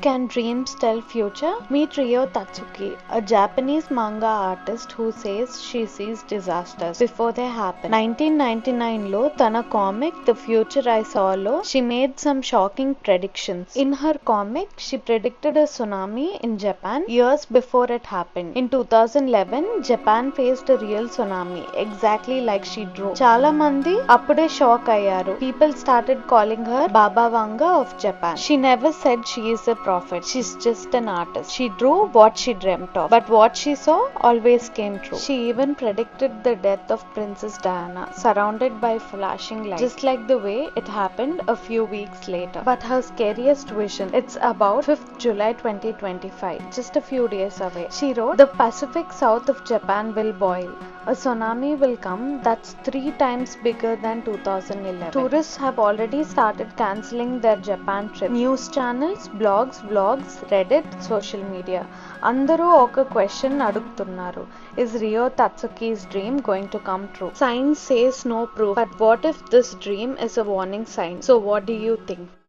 Can dreams tell future? Meet Ryo Tatsuki, a Japanese manga artist who says she sees disasters before they happen. 1999 లో తన comic The Future I Saw లో she made some shocking predictions. In her comic, she predicted a tsunami in Japan years before it happened. In 2011, Japan faced a real tsunami, exactly like she drew. చాలా మంది అప్పుడే shock అయ్యారు. People started calling her Baba Vanga of Japan. She never said she is a prophet. She's just an artist. She drew what she dreamt of, but what she saw always came true. She even predicted the death of Princess Diana, surrounded by flashing lights, just like the way it happened a few weeks later. But her scariest vision, it's about 5th July 2025, just a few days away. She wrote, "The Pacific south of Japan will boil. A tsunami will come that's 3 times bigger than 2011. Tourists have already started cancelling their Japan trip. News channels, blogs, vlogs, Reddit, social media. అందరూ ఒక question అడుగుతున్నారు. Is Ryo Tatsuki's dream going to come true? Science says no proof. But what if this dream is a warning sign? So what do you think?